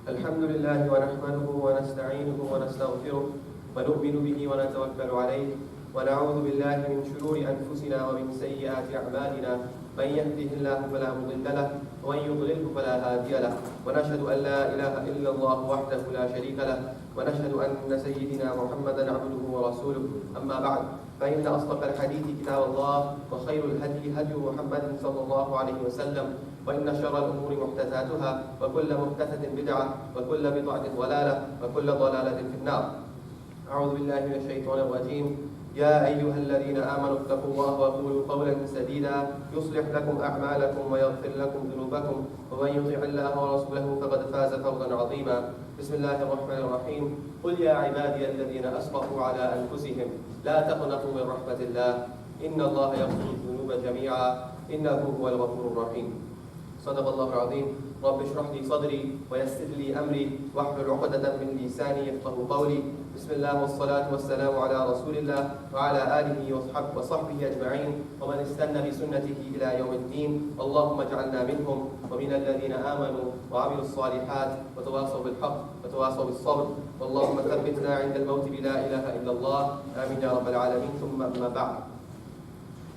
الحمد لله ونحمده ونستعينه ونستغفره ونؤمن به ونتوكل عليه ونعوذ بالله من شرور أنفسنا ومن سيئات أعمالنا من يهده الله فلا مضل له ومن يضلله فلا هادي له ونشهد أن لا إله إلا الله وحده لا شريك له ونشهد أن سيدنا محمدا عبده ورسوله أما بعد فإن أصدق الحديث كتاب الله وخير الهدي هدي محمد صلى الله عليه وسلم وإن شر الأمور محدثاتها وكل محدثة بدعة وكل بدعة ضلالة وكل ضلالة في النار. أعوذ بالله من الشيطان الرجيم. يا أيها الذين آمنوا اتقوا الله وقولوا قولا سديدا يصلح لكم أعمالكم ويغفر لكم ذنوبكم ومن يطع الله ورسوله فقد فاز فوزا عظيما. بسم الله الرحمن الرحيم. قل يا عبادي الذين أسرفوا على أنفسهم لا تقنطوا من رحمة الله إن الله يغفر الذنوب جميعا إنه هو الغفور الرحيم. صدق الله العظيم. رب اشرح لي صدري ويسر لي أمري واحلل عقدة من لساني يفقهوا قولي. بسم الله والصلاة والسلام على رسول الله وعلى آله وصحبه أجمعين ومن استنى بسنته إلى يوم الدين. اللهم اجعلنا منهم ومن الذين آمنوا وعملوا الصالحات وتواصوا بالحق وتواصوا بالصبر. اللهم ثبتنا عند الموت بلا إله إلا الله. آمين يا رب العالمين. ثم أما بعد.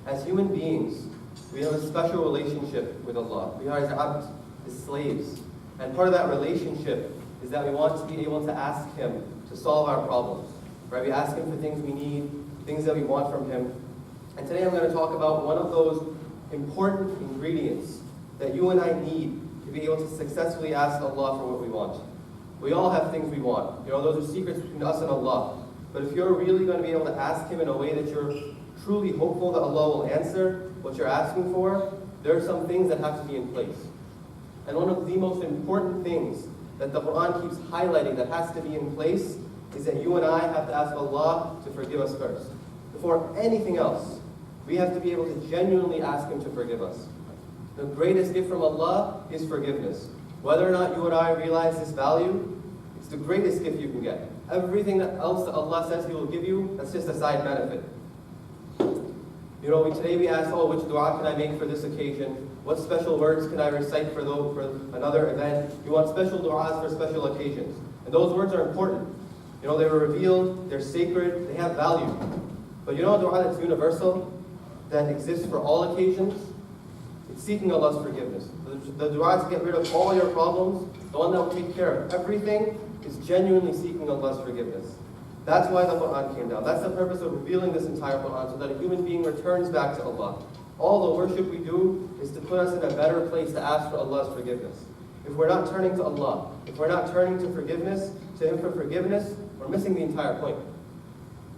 As human beings, we have a special relationship with Allah. We are His abd, His slaves. And part of that relationship is that we want to be able to ask Him to solve our problems. Right? We ask Him for things we need, things that we want from Him. And today I'm going to talk about one of those important ingredients that you and I need to be able to successfully ask Allah for what we want. We all have things we want. You know, those are secrets between us and Allah. But if you're really going to be able to ask Him in a way that you're truly hopeful that Allah will answer what you're asking for, there are some things that have to be in place. And one of the most important things that the Quran keeps highlighting that has to be in place is that you and I have to ask Allah to forgive us first. Before anything else, we have to be able to genuinely ask Him to forgive us. The greatest gift from Allah is forgiveness. Whether or not you and I realize this value, it's the greatest gift you can get. Everything else that Allah says He will give you, that's just a side benefit. You know, today we ask, which dua can I make for this occasion? What special words can I recite for another event? You want special du'as for special occasions. And those words are important. You know, they were revealed, they're sacred, they have value. But you know a dua that's universal, that exists for all occasions? It's seeking Allah's forgiveness. The dua to get rid of all your problems, the one that will take care of everything, is genuinely seeking Allah's forgiveness. That's why the Quran came down. That's the purpose of revealing this entire Quran, so that a human being returns back to Allah. All the worship we do is to put us in a better place to ask for Allah's forgiveness. If we're not turning to Allah, if we're not turning to Him for forgiveness, we're missing the entire point.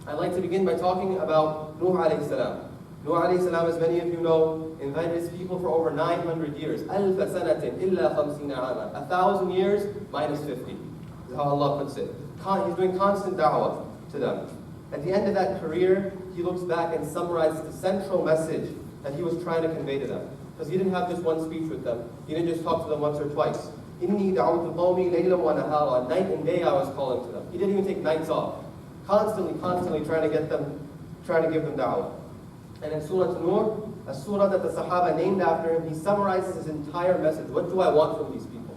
I'd like to begin by talking about Nuh alayhi salam. Nuh alayhi salam, as many of you know, invited his people for over 900 years. أَلْفَ سَنَةٍ إِلَّا خَمْسِينَ عَامًا. 1,000 years minus 50. This is how Allah puts it. He's doing constant da'wah to them. At the end of that career, he looks back and summarizes the central message that he was trying to convey to them. Because he didn't have just one speech with them. He didn't just talk to them once or twice. إِنِّي دَعَوْتُ قَوْمِي لَيْلًا وَنَهَارًا. Night and day I was calling to them. He didn't even take nights off. Constantly trying to give them da'wah. And in Surah Nur, a surah that the Sahaba named after him, he summarizes his entire message. What do I want from these people?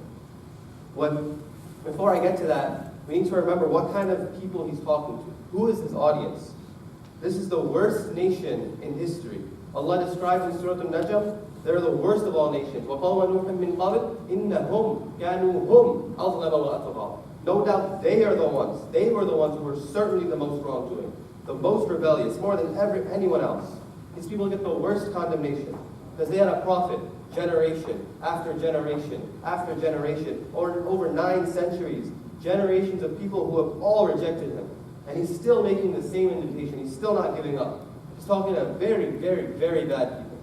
Before I get to that, we need to remember what kind of people he's talking to. Who is his audience? This is the worst nation in history. Allah describes in Surah Al-Najm, they're the worst of all nations. وَقَوْمَ نُوحٍ مِّن قَبْلِ إِنَّهُمْ كَانُوا هُمْ أَظْلَمَ وَأَطْغَىٰ. No doubt they were the ones who were certainly the most wrongdoing, the most rebellious, more than anyone else. These people get the worst condemnation because they had a prophet, generation after generation after generation, or over 9 centuries, generations of people who have all rejected him. And he's still making the same invitation. He's still not giving up. He's talking to very, very, very bad people.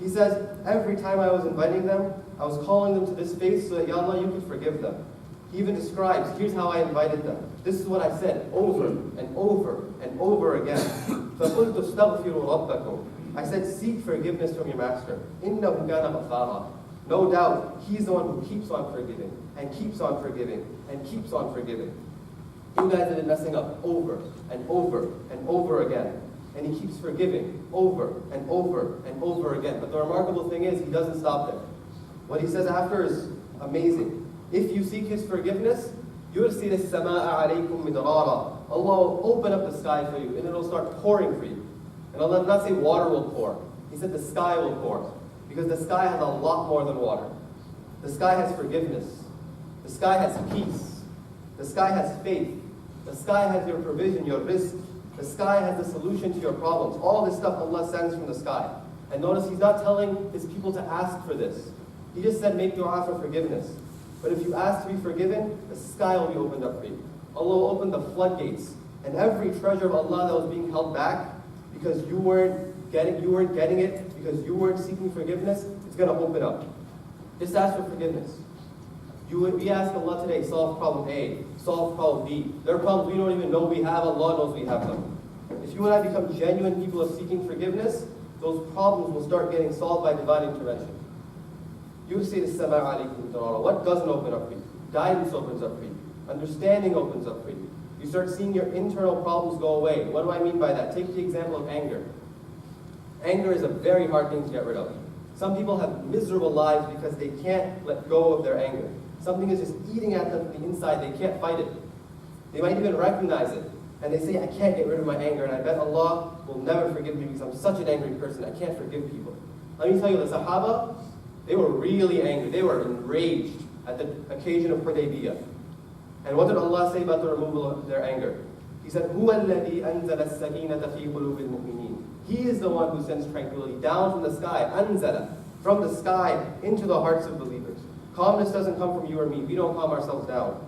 He says, every time I was inviting them, I was calling them to this faith so that, Ya Allah, you could forgive them. He even describes, here's how I invited them. This is what I said over and over and over again. فَقُلْتُ اسْتَغْفِرُوا رَبَّكُمْ. I said, seek forgiveness from your master. إِنَّهُ كَانَ غَفَّارًا. No doubt, he's the one who keeps on forgiving, and keeps on forgiving, and keeps on forgiving. You guys have been messing up over and over and over again. And he keeps forgiving over and over and over again. But the remarkable thing is, he doesn't stop there. What he says after is amazing. If you seek His forgiveness, يُرْسِلِ السَّمَاءَ عَلَيْكُمْ مِدْرَارًا. Allah will open up the sky for you, and it'll start pouring for you. And Allah did not say water will pour. He said the sky will pour. Because the sky has a lot more than water. The sky has forgiveness. The sky has peace. The sky has faith. The sky has your provision, your rizq. The sky has the solution to your problems. All this stuff Allah sends from the sky. And notice He's not telling His people to ask for this. He just said make dua for forgiveness. But if you ask to be forgiven, the sky will be opened up for you. Allah will open the floodgates. And every treasure of Allah that was being held back because you weren't getting it, because you weren't seeking forgiveness, it's going to open up. Just ask for forgiveness. We ask Allah today, solve problem A, solve problem B. There are problems we don't even know we have, Allah knows we have them. If you and I become genuine people of seeking forgiveness, those problems will start getting solved by divine intervention. You say the Sama alaykum darara. What doesn't open up for you? Guidance opens up for you. Understanding opens up for you. You start seeing your internal problems go away. What do I mean by that? Take the example of anger. Anger is a very hard thing to get rid of. Some people have miserable lives because they can't let go of their anger. Something is just eating at them from the inside. They can't fight it. They might even recognize it. And they say, I can't get rid of my anger, and I bet Allah will never forgive me because I'm such an angry person. I can't forgive people. Let me tell you, the Sahaba, they were really angry. They were enraged at the occasion of Hudaybiyah. And what did Allah say about the removal of their anger? He said, هُوَ الَّذِي أَنزَلَ السَّكِينَةَ فِي قُلُوبِ الْمُؤْمِنِينَ. He is the one who sends tranquility down from the sky, أَنزَلَ, from the sky into the hearts of believers. Calmness doesn't come from you or me. We don't calm ourselves down.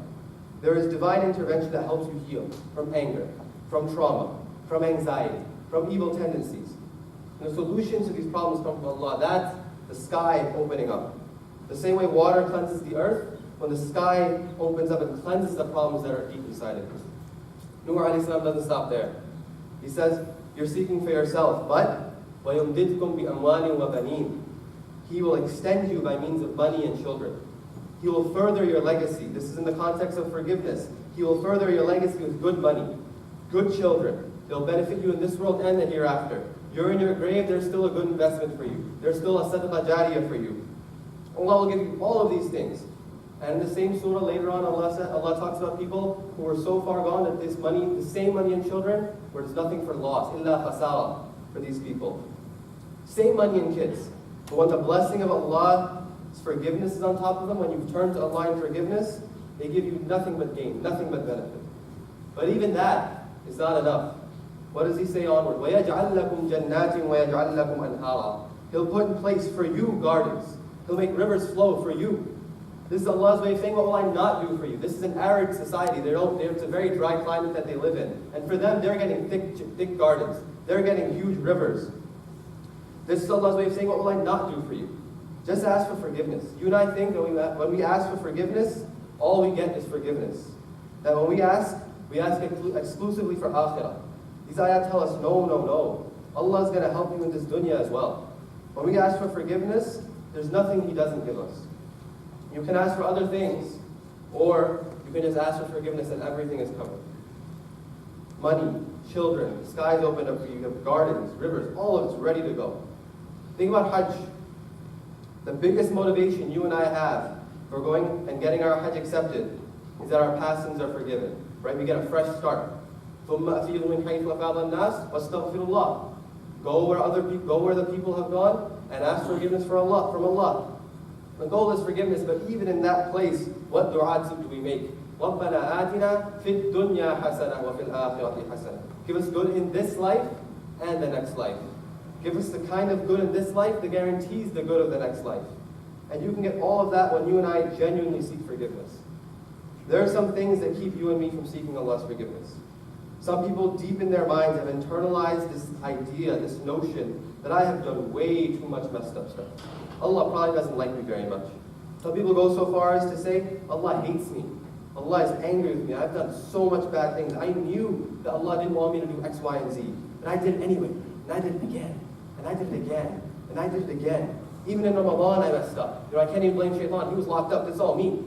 There is divine intervention that helps you heal from anger, from trauma, from anxiety, from evil tendencies. And the solution to these problems come from Allah. That's the sky opening up. The same way water cleanses the earth, when the sky opens up and cleanses the problems that are deep inside it. Nuh alayhi salam doesn't stop there. He says, you're seeking for yourself, but وَيُمْدِدْكُمْ بِأَمْوَالٍ وَبَنِينَ. He will extend you by means of money and children. He will further your legacy. This is in the context of forgiveness. He will further your legacy with good money, good children. They'll benefit you in this world and the hereafter. You're in your grave, there's still a good investment for you. There's still a sadaqah jariyah for you. Allah will give you all of these things. And in the same surah later on, Allah talks about people who are so far gone that this money, the same money and children, where there's nothing for loss, illa khasara, for these people. Same money and kids. But when the blessing of Allah's forgiveness is on top of them, when you've turned to Allah in forgiveness, they give you nothing but gain, nothing but benefit. But even that is not enough. What does He say onward? وَيَجْعَلْ لَكُمْ جَنَّاتٍ وَيَجْعَلْ لَكُمْ أَنْهَارًا. He'll put in place for you gardens. He'll make rivers flow for you. This is Allah's way of saying, what will I not do for you? This is an arid society. It's a very dry climate that they live in. And for them, they're getting thick gardens. They're getting huge rivers. This is Allah's way of saying, what will I not do for you? Just ask for forgiveness. You and I think that when we ask for forgiveness, all we get is forgiveness. That when we ask exclusively for akhirah. These ayat tell us, no. Allah is going to help you in this dunya as well. When we ask for forgiveness, there's nothing He doesn't give us. You can ask for other things, or you can just ask for forgiveness and everything is covered. Money, children, the sky's opened up for you, you have gardens, rivers, all of it's ready to go. Think about Hajj. The biggest motivation you and I have for going and getting our Hajj accepted is that our past sins are forgiven. Right? We get a fresh start. ثُمَّ أَفِيضُ مِنْ حَيْثُ أَفَاضَ النَّاسِ وَاسْتَغْفِرُ اللَّهِ. Go where the people have gone and ask forgiveness from Allah. The goal is forgiveness, but even in that place, what du'as do we make? رَبَّنَا آتِنَا فِي الدُّنْيَا حَسَنَةً وَفِي الْآخِرَةِ حَسَنَةً. Give us good in this life and the next life. Give us the kind of good in this life that guarantees the good of the next life. And you can get all of that when you and I genuinely seek forgiveness. There are some things that keep you and me from seeking Allah's forgiveness. Some people deep in their minds have internalized this idea, this notion, that I have done way too much messed up stuff. Allah probably doesn't like me very much. Some people go so far as to say, Allah hates me. Allah is angry with me. I've done so much bad things. I knew that Allah didn't want me to do X, Y, and Z. And I did it anyway. And I did it again. And I did it again. And I did it again. Even in Ramadan, I messed up. I can't even blame Shaitan. He was locked up. It's all me.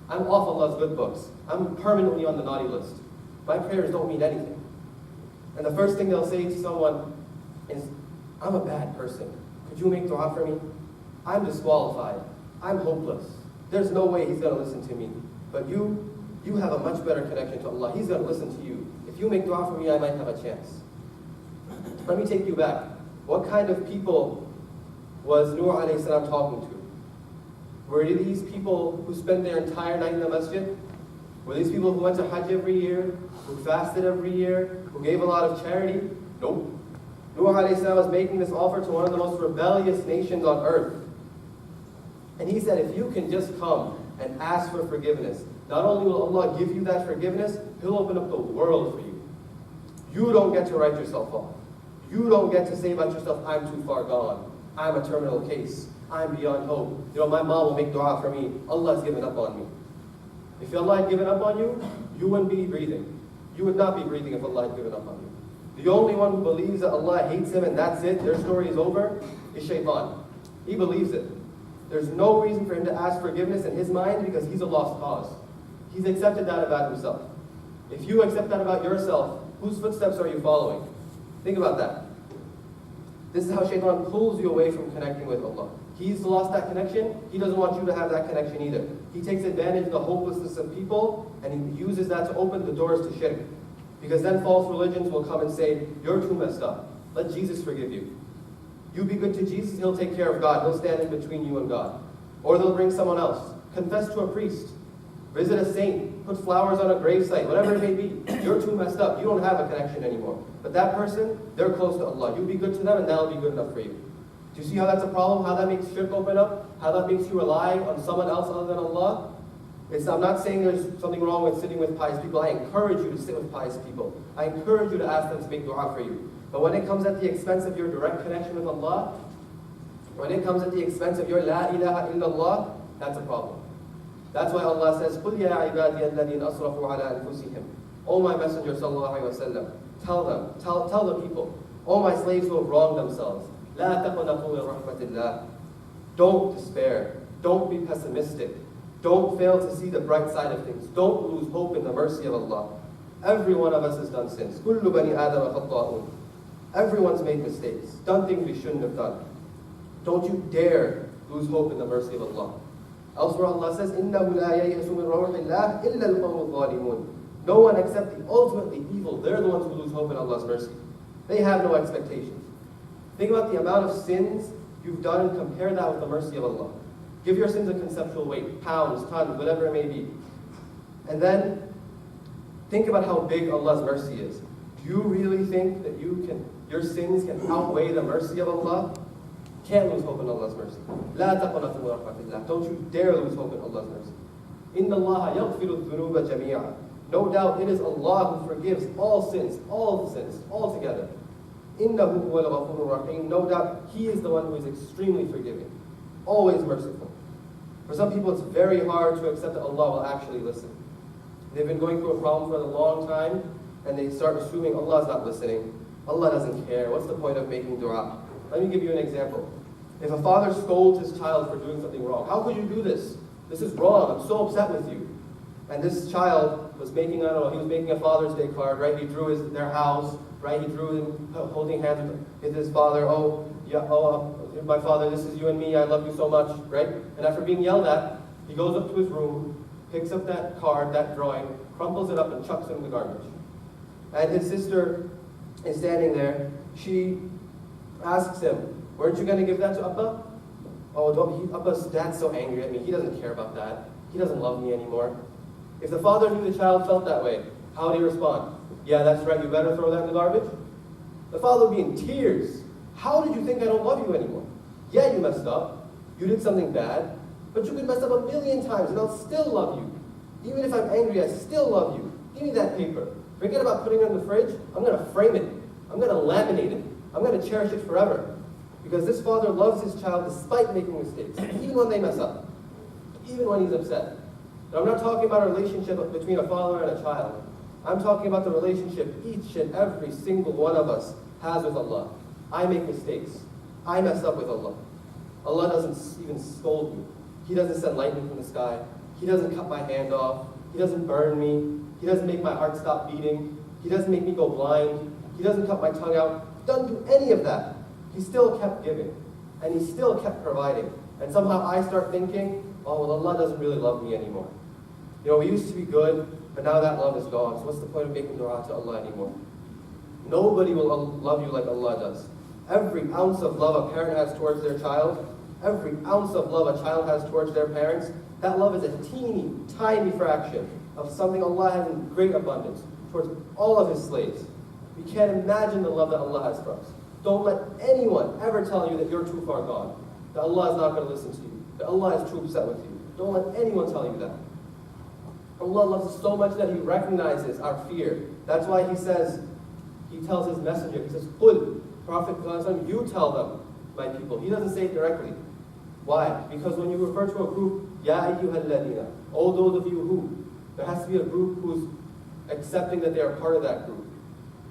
I'm off Allah's good books. I'm permanently on the naughty list. My prayers don't mean anything. And the first thing they'll say to someone is, I'm a bad person. Could you make dua for me? I'm disqualified. I'm hopeless. there's no way he's going to listen to me. But you have a much better connection to Allah. He's going to listen to you. If you make dua for me, I might have a chance. Let me take you back. What kind of people was Nuh alayhi salam talking to? Were these people who spent their entire night in the masjid? Were these people who went to Hajj every year, who fasted every year, who gave a lot of charity? Nope. Nuh alayhi salam was making this offer to one of the most rebellious nations on earth. And he said, if you can just come and ask for forgiveness, not only will Allah give you that forgiveness, He'll open up the world for you. You don't get to write yourself off. You don't get to say about yourself, I'm too far gone. I'm a terminal case. I'm beyond hope. My mom will make dua for me. Allah's given up on me. If Allah had given up on you, you wouldn't be breathing. You would not be breathing if Allah had given up on you. The only one who believes that Allah hates him and that's it, their story is over, is shaitan. He believes it. There's no reason for him to ask forgiveness in his mind because he's a lost cause. He's accepted that about himself. If you accept that about yourself, whose footsteps are you following? Think about that. This is how shaitan pulls you away from connecting with Allah. He's lost that connection. He doesn't want you to have that connection either. He takes advantage of the hopelessness of people and he uses that to open the doors to shirk. Because then false religions will come and say, you're too messed up. Let Jesus forgive you. You be good to Jesus, He'll take care of God. He'll stand in between you and God. Or they'll bring someone else. Confess to a priest. Visit a saint. Put flowers on a gravesite. Whatever it may be. You're too messed up. You don't have a connection anymore. But that person, they're close to Allah. You be good to them and that'll be good enough for you. Do you see how that's a problem? How that makes shirk open up? How that makes you rely on someone else other than Allah? I'm not saying there's something wrong with sitting with pious people. I encourage you to sit with pious people. I encourage you to ask them to make dua for you. But when it comes at the expense of your direct connection with Allah, when it comes at the expense of your La ilaha illallah, that's a problem. That's why Allah says, قُلْ يَا عِبَادِيَ الَّذِينَ أَصْرَفُوا عَلَىٰ أَنفُسِهِمْ. O my Messenger sallallahu alayhi wa sallam, tell them, tell the people, O my slaves who have wronged themselves, لَا تَقْنَطُوا مِنْ رَحْمَةِ اللَّهِ. Don't despair. Don't be pessimistic. Don't fail to see the bright side of things. Don't lose hope in the mercy of Allah. Every one of us has done sins. كُلُّ بَنِي آدَمَ خَطَّاءٌ. Everyone's made mistakes, done things we shouldn't have done. Don't you dare lose hope in the mercy of Allah. Elsewhere Allah says, إِنَّهُ لَا يَيْأَسُ مِنْ رَوْحِ اللَّهِ إِلَّا الْقَوْمُ الظَّالِمُونَ. No one except the ultimately evil, they're the ones who lose hope in Allah's mercy. They have no expectations. Think about the amount of sins you've done and compare that with the mercy of Allah. Give your sins a conceptual weight, pounds, tons, whatever it may be. And then think about how big Allah's mercy is. Do you really think that your sins can outweigh the mercy of Allah? Can't lose hope in Allah's mercy. لا تقنطوا من رحمة الله. Don't you dare lose hope in Allah's mercy. إِنَّ اللَّهَ يَغْفِرُ الذُّنُوبَ جَمِيعًا. No doubt it is Allah who forgives all sins altogether. إِنَّهُ هُوَ الْغَفُورُ الرَّحِيمُ. No doubt He is the one who is extremely forgiving, always merciful. For some people it's very hard to accept that Allah will actually listen. They've been going through a problem for a long time, and they start assuming Allah is not listening. Allah doesn't care. What's the point of making dua? Let me give you an example. If a father scolds his child for doing something wrong, how could you do this? This is wrong. I'm so upset with you. And this child was making, he was making a Father's Day card, right? He drew their house, right? He drew him holding hands with his father. My father, this is you and me. I love you so much, right? And after being yelled at, he goes up to his room, picks up that card, that drawing, crumples it up and chucks it in the garbage. And his sister is standing there. She asks him, weren't you going to give that to Abba? Abba's dad's so angry at me. He doesn't care about that. He doesn't love me anymore. If the father knew the child felt that way, how would he respond? Yeah, that's right. You better throw that in the garbage. The father would be in tears. How did you think I don't love you anymore? Yeah, you messed up. You did something bad. But you could mess up 1,000,000 times and I'll still love you. Even if I'm angry, I still love you. Give me that paper. Forget about putting it in the fridge. I'm going to frame it. I'm going to laminate it. I'm going to cherish it forever. Because this father loves his child despite making mistakes, even when they mess up, even when he's upset. And I'm not talking about a relationship between a father and a child. I'm talking about the relationship each and every single one of us has with Allah. I make mistakes. I mess up with Allah. Allah doesn't even scold me. He doesn't send lightning from the sky. He doesn't cut my hand off. He doesn't burn me. He doesn't make my heart stop beating. He doesn't make me go blind. He doesn't cut my tongue out. He doesn't do any of that. He still kept giving. And he still kept providing. And somehow I start thinking, oh, well, Allah doesn't really love me anymore. You know, we used to be good, but now that love is gone. So what's the point of making dua to Allah anymore? Nobody will love you like Allah does. Every ounce of love a parent has towards their child, every ounce of love a child has towards their parents, that love is a teeny, tiny fraction of something Allah has in great abundance towards all of His slaves. We can't imagine the love that Allah has for us. Don't let anyone ever tell you that you're too far gone, that Allah is not going to listen to you, that Allah is too upset with you. Don't let anyone tell you that. Allah loves us so much that He recognizes our fear. That's why He says, He tells His messenger, He says, Qul, Prophet, you tell them, my people. He doesn't say it directly. Why? Because when you refer to a group, Ya ayyuhal ladina, all those of you who, there has to be a group who's accepting that they are part of that group.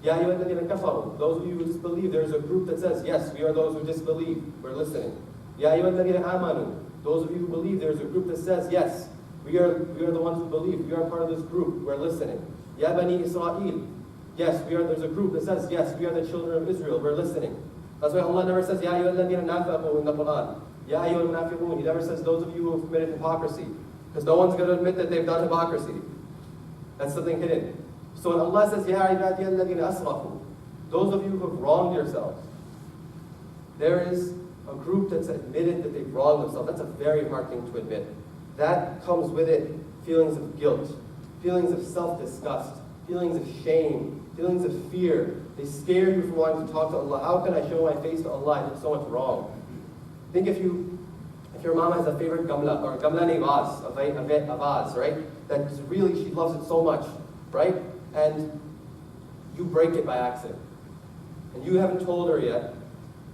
Ya ayyuhal ladina kafaru, those of you who disbelieve, there's a group that says, yes, we are those who disbelieve, we're listening. Ya ayyuhal ladina amanu, those of you who believe, there's a group that says, yes, we are the ones who believe, we are part of this group, we're listening. Ya bani Israel, yes, there's a group that says, yes, we are the children of Israel, we're listening. That's why Allah never says, Ya ayyuhal ladina nafaqu in the Quran. Ya ayyuhal munafiqun. He never says those of you who have committed hypocrisy. Because no one's going to admit that they've done hypocrisy. That's something hidden. So when Allah says, Ya ibadiyal ladina asrafu, those of you who have wronged yourselves, there is a group that's admitted that they've wronged themselves. That's a very hard thing to admit. That comes with it feelings of guilt, feelings of self-disgust, feelings of shame, feelings of fear. They scare you from wanting to talk to Allah. How can I show my face to Allah? I did so much wrong. Think if your mom has a favorite gamla, or gamla vase, a vase, right? That really, she loves it so much, right? And you break it by accident. And you haven't told her yet,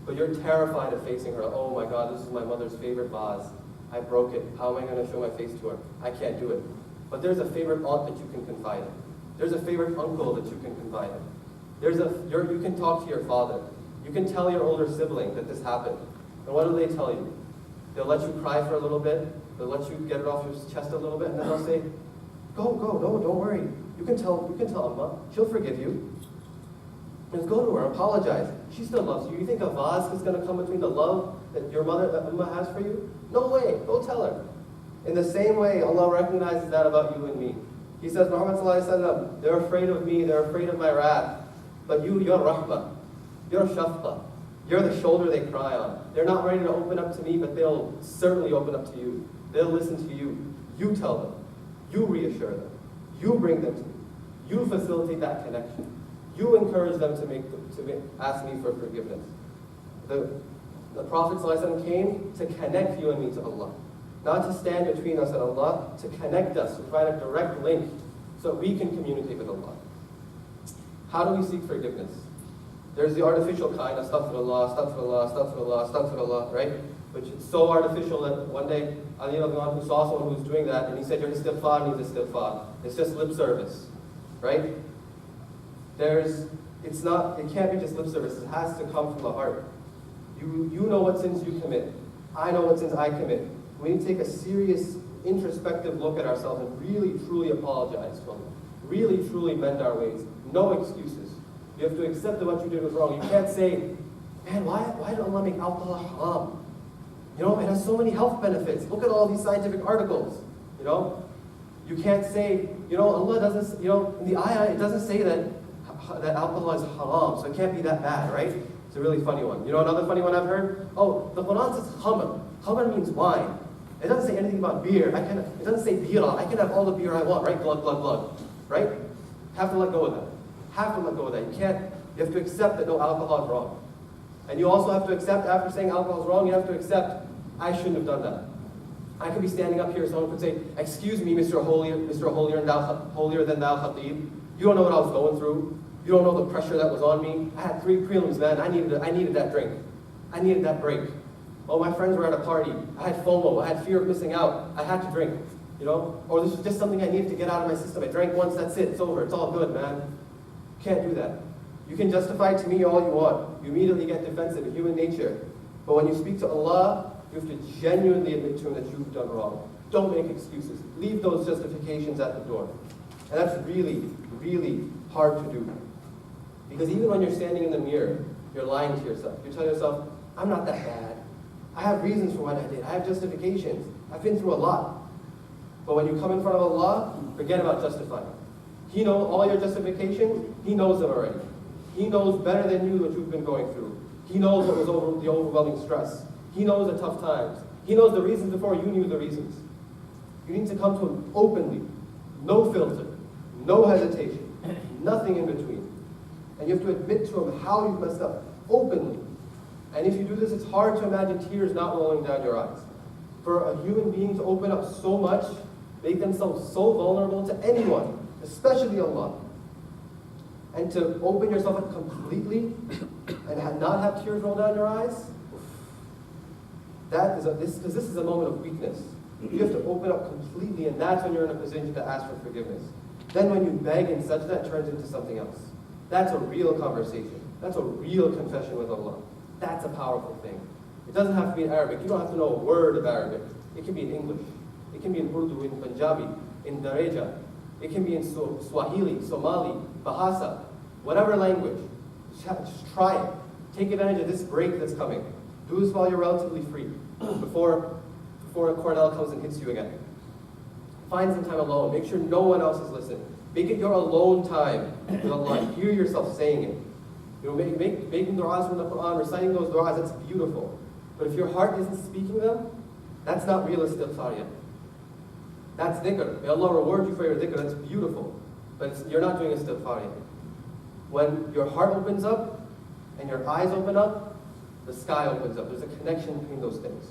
but you're terrified of facing her. Oh my God, this is my mother's favorite vase. I broke it. How am I going to show my face to her? I can't do it. But there's a favorite aunt that you can confide in. There's a favorite uncle that you can confide in. You can talk to your father. You can tell your older sibling that this happened. And what do they tell you? They'll let you cry for a little bit. They'll let you get it off your chest a little bit, and then they'll say, "Go, no, don't worry. You can tell Amma. She'll forgive you. Just go to her, apologize. She still loves you. You think a vase is going to come between the love that your mother, that Amma has for you? No way. Go tell her." In the same way, Allah recognizes that about you and me. He says, Muhammad sallallahu alaihi wasallam, they're afraid of me. They're afraid of my wrath. But you're rahmah. You're shafqa. You're the shoulder they cry on. They're not ready to open up to me, but they'll certainly open up to you. They'll listen to you. You tell them. You reassure them. You bring them to me. You facilitate that connection. You encourage them to ask me for forgiveness. The Prophet ﷺ came to connect you and me to Allah. Not to stand between us and Allah, to connect us, to provide a direct link so that we can communicate with Allah. How do we seek forgiveness? There's the artificial kind, astaghfirullah, astaghfirullah, astaghfirullah, astaghfirullah, right? Which is so artificial that one day, Ali radiallahu anhu saw someone who was doing that, and he said, your istighfar needs istighfar. It's just lip service, right? It can't be just lip service. It has to come from the heart. You know what sins you commit. I know what sins I commit. We need to take a serious, introspective look at ourselves and really, truly apologize to Allah. Really, truly bend our ways. No excuses. You have to accept that what you did was wrong. You can't say, man, why did Allah make alcohol haram? You know, it has so many health benefits. Look at all these scientific articles. You know, you can't say, Allah doesn't, in the ayah, it doesn't say that alcohol is haram, so it can't be that bad, right? It's a really funny one. You know another funny one I've heard? Oh, the Quran says khamr. Khamr means wine. It doesn't say anything about beer. It doesn't say bira. I can have all the beer I want, right? Glug, glug, glug. Right? Have to let go of that. Have to let go of that. You have to accept that no, alcohol is wrong. And you also have to accept, after saying alcohol is wrong, you have to accept, I shouldn't have done that. I could be standing up here, someone could say, excuse me, Mr. Holier than thou Hafidh. You don't know what I was going through. You don't know the pressure that was on me. I had 3 prelims, man. I needed that drink. I needed that break. Oh, my friends were at a party. I had FOMO. I had fear of missing out. I had to drink, Or this was just something I needed to get out of my system. I drank once, that's it. It's over. It's all good, man. You can't do that. You can justify to me all you want. You immediately get defensive in human nature. But when you speak to Allah, you have to genuinely admit to Him that you've done wrong. Don't make excuses. Leave those justifications at the door. And that's really, really hard to do. Because even when you're standing in the mirror, you're lying to yourself. You're telling yourself, I'm not that bad. I have reasons for what I did. I have justifications. I've been through a lot. But when you come in front of Allah, forget about justifying. He knows all your justifications, He knows them already. He knows better than you what you've been going through. He knows what was the overwhelming stress. He knows the tough times. He knows the reasons before you knew the reasons. You need to come to Him openly, no filter, no hesitation, nothing in between. And you have to admit to Him how you've messed up, openly. And if you do this, it's hard to imagine tears not rolling down your eyes. For a human being to open up so much, make themselves so vulnerable to anyone, especially Allah, and to open yourself up completely and not have tears roll down your eyes, because this is a moment of weakness. You have to open up completely, and that's when you're in a position to ask for forgiveness. Then when you beg and such, that turns into something else. That's a real conversation. That's a real confession with Allah. That's a powerful thing. It doesn't have to be in Arabic. You don't have to know a word of Arabic. It can be in English. It can be in Urdu, in Punjabi, in Dareja. It can be in Swahili, Somali, Bahasa, whatever language. Just try it. Take advantage of this break that's coming. Do this while you're relatively free, before Cornell comes and hits you again. Find some time alone. Make sure no one else is listening. Make it your alone time with Allah. Hear yourself saying it. You know, making du'as from the Quran, reciting those du'as, that's beautiful. But if your heart isn't speaking them, that's not real istighfar yet. That's dhikr. May Allah reward you for your dhikr. That's beautiful. But you're not doing istighfar yet. When your heart opens up and your eyes open up, the sky opens up. There's a connection between those things.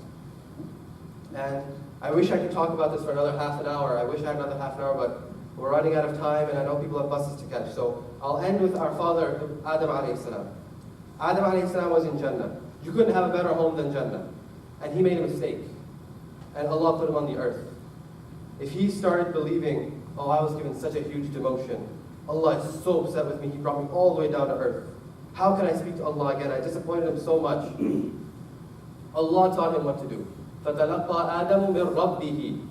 And I wish I could talk about this for another half an hour. I wish I had another half an hour, but we're running out of time, and I know people have buses to catch. So I'll end with our father, Adam alayhi salam. Adam alayhi salam was in Jannah. You couldn't have a better home than Jannah. And he made a mistake. And Allah put him on the earth. If he started believing, oh, I was given such a huge demotion, Allah is so upset with me, He brought me all the way down to earth. How can I speak to Allah again? I disappointed Him so much. Allah taught him what to do. فَتَلَقَّى آدَمُ مِنْ رَبِّهِ.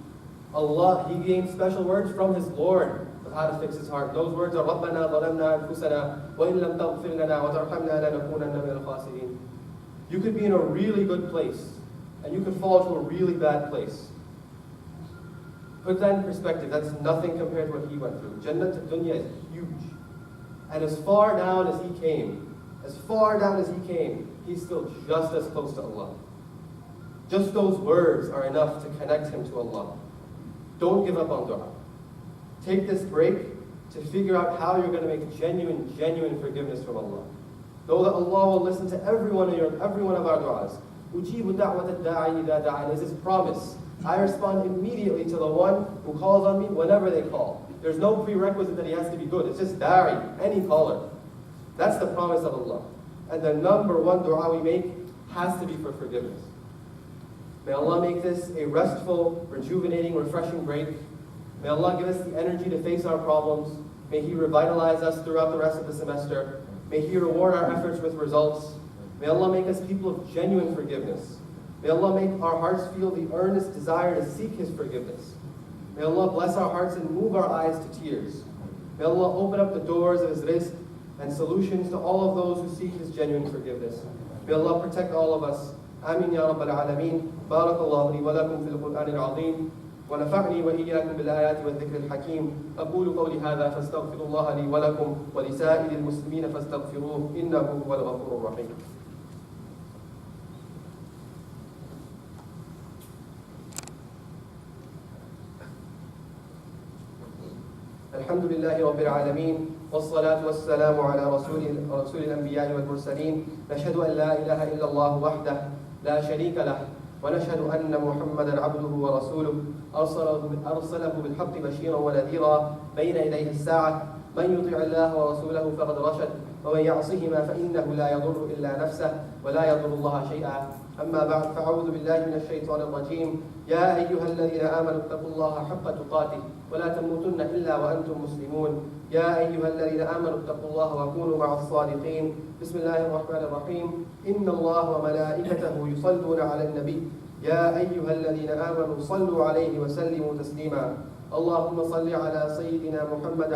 Allah, He gained special words from His Lord of how to fix his heart. Those words are رَبَّنَا ظَلَمْنَا أَنفُسَنَا وَإِن لَمْ تَغْفِرْ لَنَا وَتَرْحَمْنَا لَنَكُونَنَّ مِنَ الْخَاسِرِينَ. You could be in a really good place, and you could fall to a really bad place. Put that in perspective. That's nothing compared to what he went through. Jannat al-Dunya is huge. And as far down as he came, he's still just as close to Allah. Just those words are enough to connect him to Allah. Don't give up on dua. Take this break to figure out how you're going to make genuine forgiveness from Allah. Know that Allah will listen to every one of our du'as. Ujibu da'wat ad-da'i idha da'an is His promise. I respond immediately to the one who calls on me whenever they call. There's no prerequisite that he has to be good. It's just da'i, any caller. That's the promise of Allah. And the number one dua we make has to be for forgiveness. May Allah make this a restful, rejuvenating, refreshing break. May Allah give us the energy to face our problems. May He revitalize us throughout the rest of the semester. May He reward our efforts with results. May Allah make us people of genuine forgiveness. May Allah make our hearts feel the earnest desire to seek His forgiveness. May Allah bless our hearts and move our eyes to tears. May Allah open up the doors of His rizq and solutions to all of those who seek His genuine forgiveness. May Allah protect all of us. Amin ya Rabbal Alameen. Barakallahu li wa lakum fil Qur'an al-Azim. ونفعني وإياكم بالآيات والذكر الحكيم أقول قولي هذا فاستغفر الله لي ولكم ولسائر المسلمين فاستغفروه إنه هو الغفور الرحيم. الحمد لله رب العالمين والصلاة والسلام على رسول الأنبياء والمرسلين. نشهد أن لا إله إلا الله وحده لا شريك له ونشهد أن محمدا عبده ورسوله أرسله بالحق بشيرا ونذيرا بين يديه الساعة. من يطع الله ورسوله فقد رشد ومن يعصهما فإنه لا يضر إلا نفسه ولا يضر الله شيئا. أما بعد فأعوذ بالله من الشيطان الرجيم. يا أيها الذين آمنوا اتقوا الله حق تقاته ولا تموتن إلا وأنتم مسلمون. يا أيها الذين آمنوا اتقوا الله وكونوا مع الصادقين. بسم الله الرحمن الرحيم. إن الله وملائكته يصلون على النبي. يا أيها الذين آمنوا صلوا عليه وسلموا تسليما. اللهم صل على سيدنا محمد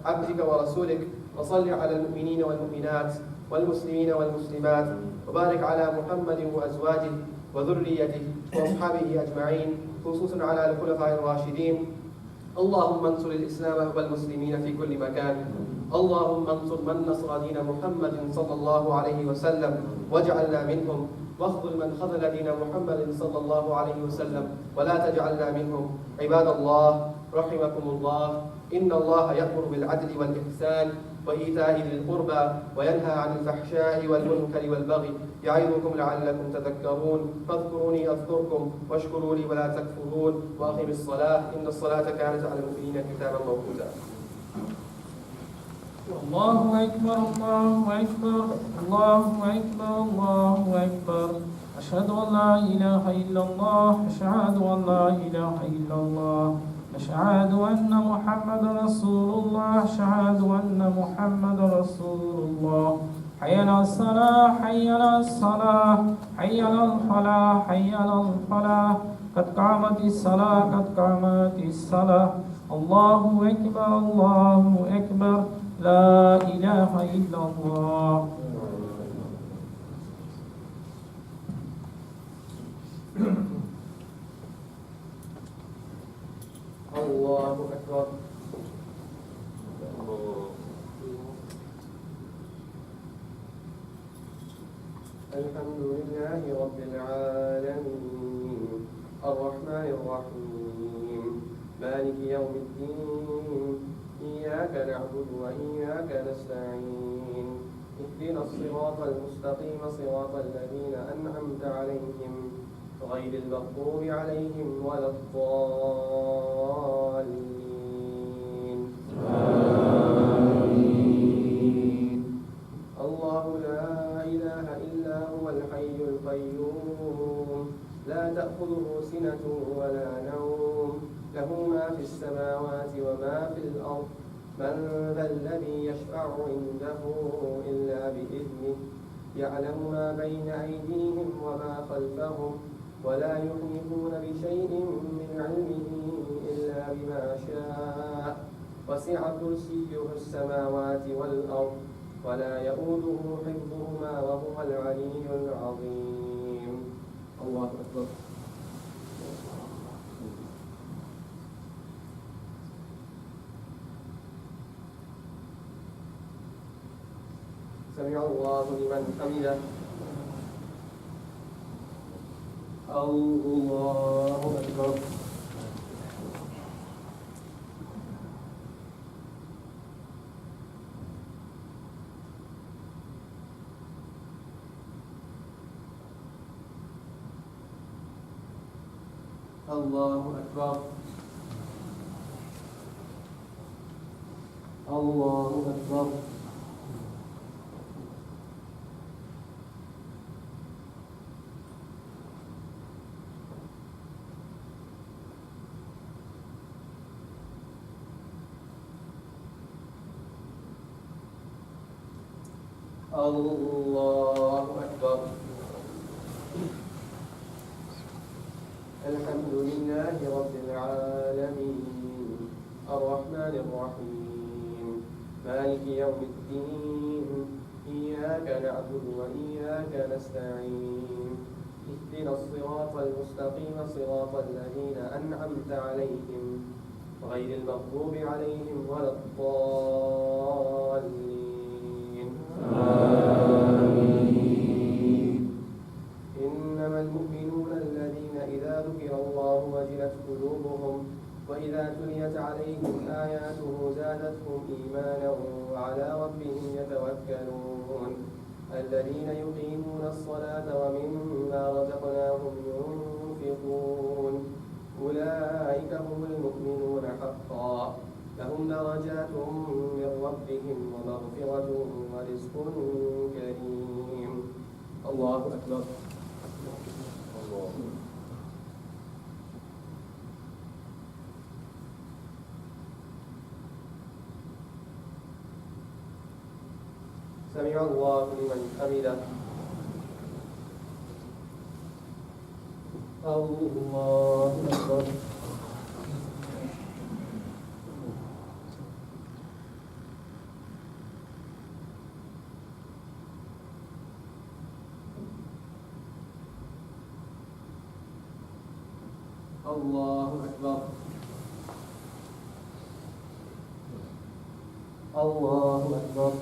عبدك ورسولك وصل على المؤمنين والمؤمنات والمسلمين والمسلمات وبارك على محمد وأزواجه وذريته وأصحابه أجمعين، خصوصا على الخلفاء الراشدين. اللهم انصر الإسلام والمسلمين في كل مكان. اللهم انصر من نصر دين محمد صلى الله عليه وسلم واجعلنا منهم، واخذل من خذل دين محمد صلى الله عليه وسلم ولا تجعلنا منهم. عباد الله رحمكم الله، إن الله يأمر بالعدل والإحسان وإيتاء ذي القربى وينهى عن الفحشاء والمنكر والبغي يعظكم لعلكم تذكرون. فاذكروني أذكركم واشكروا لي ولا تكفرون. وأقم الصلاة إن الصلاة كانت على المؤمنين كتابا موقوتا. الله أكبر الله أكبر الله أكبر الله أكبر. أشهد أن لا إله إلا الله أشهد أن لا إله إلا الله أشهد أن محمد رسول الله أشهد أن محمد رسول الله. حي على الصلاة حي على الصلاة حي على الفلاح حي على الفلاح. قد قامت الصلاة قد قامت الصلاة. الله أكبر الله أكبر. لا إله إلا الله. الله أكبر. الحمد لله رب العالمين الرحمن الرحيم مالك يوم الدين إياك نعبد وإياك نستعين اهدنا الصراط المستقيم صراط الذين أنعمت عليهم غير المغضوب عليهم ولا الضالين. آمين. الله لا إله إلا هو الحي القيوم لا تأخذه سنة ولا نوم له ما في السماوات وما في الأرض. من ذا الذي يشفع عنده إلا بإذنه يعلم ما بين أيديهم وما خلفهم ولا يحيطون بشيء من علمه إلا بما شاء. وسع كرسيه السماوات والأرض ولا يؤوده حفظهما وهو العلي العظيم. الله أكبر. سمع الله لمن حمده. الله أكبر. الله أكبر. الله أكبر. الله أكبر. الحمد لله رب العالمين الرحمن الرحيم مالك يوم الدين إياك نعبد وإياك نستعين اهدنا الصراط المستقيم صراط الذين أنعمت عليهم غير المغضوب عليهم ولا الضالين. آمين. إنما المؤمنون الذين إذا ذكر الله وجلت قلوبهم وإذا تليت عليهم آياته زادتهم إيمانا وعلى ربهم يتوكلون الذين يقيمون الصلاة ومما رزقناهم ينفقون أولئك هم المؤمنون حقا لهم درجات من ربهم ومغفرة ورزق كريم. الله أكبر. الله. سمع الله لمن حمده. الله أكبر. الله أكبر الله أكبر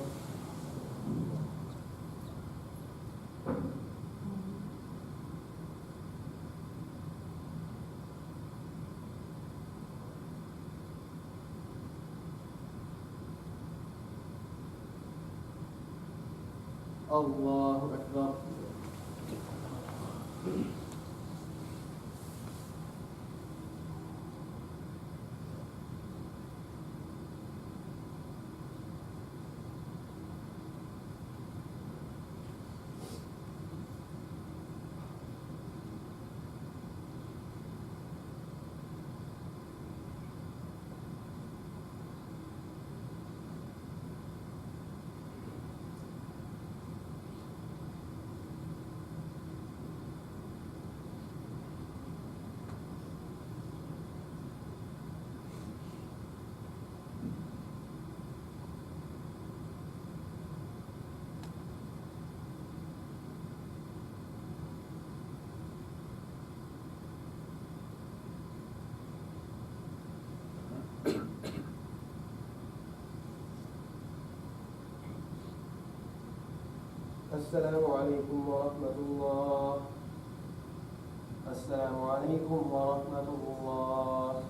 الله أكبر السلام عليكم ورحمة الله السلام عليكم ورحمة الله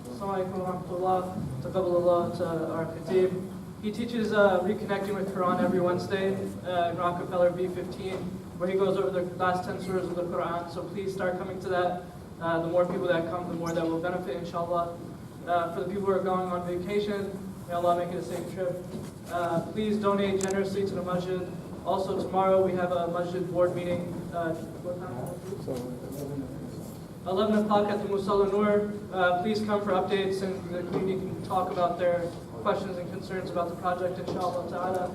Assalamu alaikum wa rahmatullah. Taqabbalallah to our Khatib. He teaches reconnecting with Quran every Wednesday in Rockefeller B15, where he goes over the last 10 surahs of the Quran. So please start coming to that. The more people that come, the more that will benefit, inshallah. For the people who are going on vacation, may Allah make it a safe trip. Please donate generously to the masjid. Also tomorrow we have a masjid board meeting. What time? 11 o'clock at the Musalla Nur. Please come for updates and the community can talk about their questions and concerns about the project, inshallah ta'ala.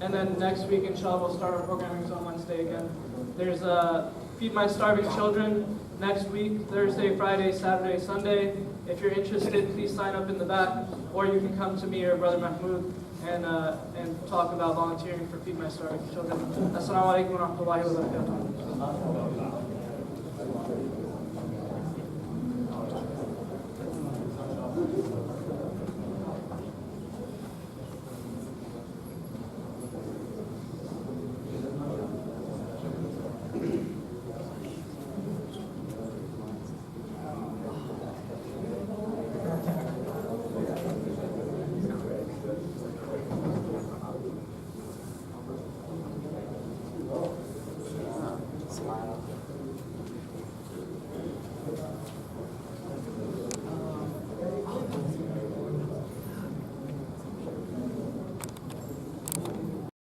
And then next week, inshallah, we'll start our programming on Wednesday again. There's Feed My Starving Children next week, Thursday, Friday, Saturday, Sunday. If you're interested, please sign up in the back, or you can come to me or Brother Mahmoud and talk about volunteering for Feed My Starving Children. Assalamu alaikum wa rahmatullahi wa barakatuh.